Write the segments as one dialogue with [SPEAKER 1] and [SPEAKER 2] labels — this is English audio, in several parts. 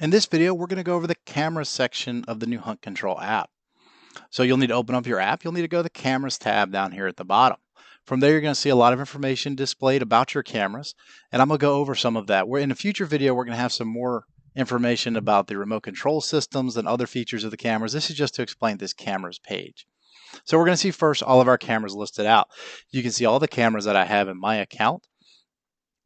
[SPEAKER 1] In this video, we're going to go over the camera section of the new HuntControl app. So you'll need to open up your app. You'll need to go to the cameras tab down here at the bottom. From there, you're going to see a lot of information displayed about your cameras, and I'm going to go over some of that. We're in a future video, we're going to have some more information about the remote control systems and other features of the cameras. This is just to explain this cameras page. So we're going to see first all of our cameras listed out. You can see all the cameras that I have in my account.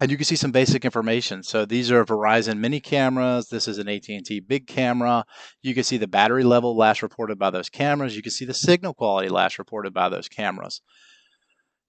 [SPEAKER 1] And you can see some basic information. So these are Verizon mini cameras. This is an AT&T big camera. You can see the battery level last reported by those cameras. You can see the signal quality last reported by those cameras.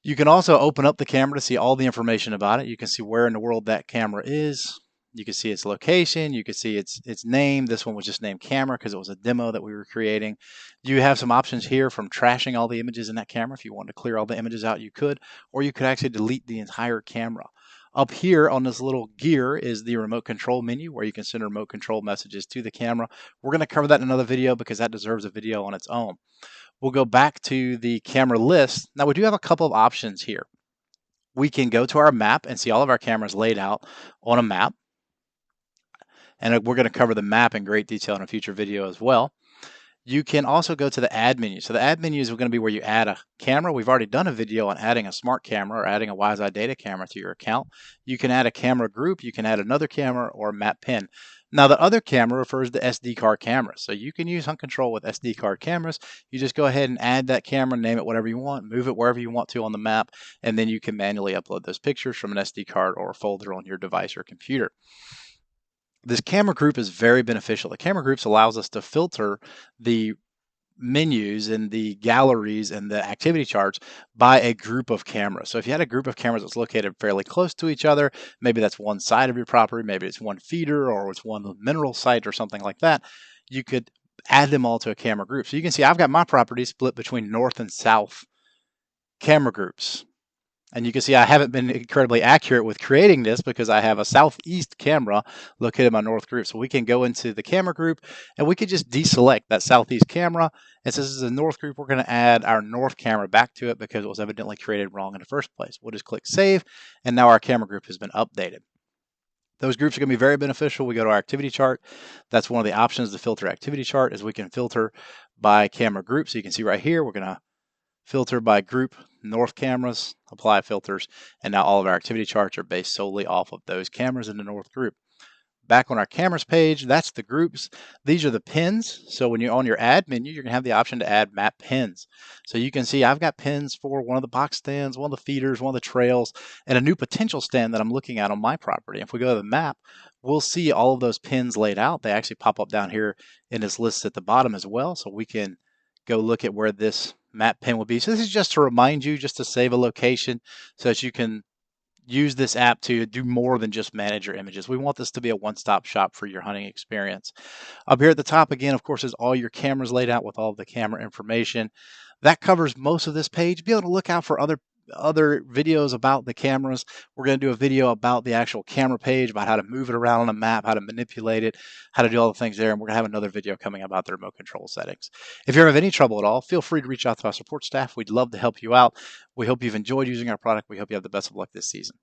[SPEAKER 1] You can also open up the camera to see all the information about it. You can see where in the world that camera is. You can see its location. You can see its name. This one was just named camera because it was a demo that we were creating. You have some options here from trashing all the images in that camera. If you wanted to clear all the images out, you could, or you could actually delete the entire camera. Up here on this little gear is the remote control menu where you can send remote control messages to the camera. We're going to cover that in another video because that deserves a video on its own. We'll go back to the camera list. Now we do have a couple of options here. We can go to our map and see all of our cameras laid out on a map. And we're going to cover the map in great detail in a future video as well. You can also go to the add menu. So the add menu is going to be where you add a camera. We've already done a video on adding a smart camera or adding a WiseEye data camera to your account. You can add a camera group, you can add another camera or a map pin. Now the other camera refers to SD card cameras. So you can use HuntControl with SD card cameras. You just go ahead and add that camera, name it whatever you want, move it wherever you want to on the map, and then you can manually upload those pictures from an SD card or a folder on your device or computer. This camera group is very beneficial. The camera groups allows us to filter the menus and the galleries and the activity charts by a group of cameras. So if you had a group of cameras that's located fairly close to each other, maybe that's one side of your property, maybe it's one feeder or it's one mineral site or something like that, you could add them all to a camera group. So you can see I've got my property split between north and south camera groups. And you can see I haven't been incredibly accurate with creating this because I have a southeast camera located in my north group. So we can go into the camera group and we could just deselect that southeast camera. And since this is a north group, we're going to add our north camera back to it because it was evidently created wrong in the first place. We'll just click save, and now our camera group has been updated. Those groups are going to be very beneficial. We go to our activity chart. That's one of the options to filter activity chart is we can filter by camera group. So you can see right here, we're going to filter by group, north cameras, apply filters, and now all of our activity charts are based solely off of those cameras in the north group. Back on our cameras page, that's the groups. These are the pins. So when you're on your add menu, you're going to have the option to add map pins. So you can see I've got pins for one of the box stands, one of the feeders, one of the trails, and a new potential stand that I'm looking at on my property. If we go to the map, we'll see all of those pins laid out. They actually pop up down here in this list at the bottom as well. So we can go look at where this map pin will be. So this is just to remind you, just to save a location so that you can use this app to do more than just manage your images. We want this to be a one-stop shop for your hunting experience. Up here at the top again, of course, is all your cameras laid out with all of the camera information. That covers most of this page. Be able to look out for other videos about the cameras. We're going to do a video about the actual camera page, about how to move it around on a map, how to manipulate it, how to do all the things there. And we're going to have another video coming about the remote control settings. If you're having any trouble at all, feel free to reach out to our support staff. We'd love to help you out. We hope you've enjoyed using our product. We hope you have the best of luck this season.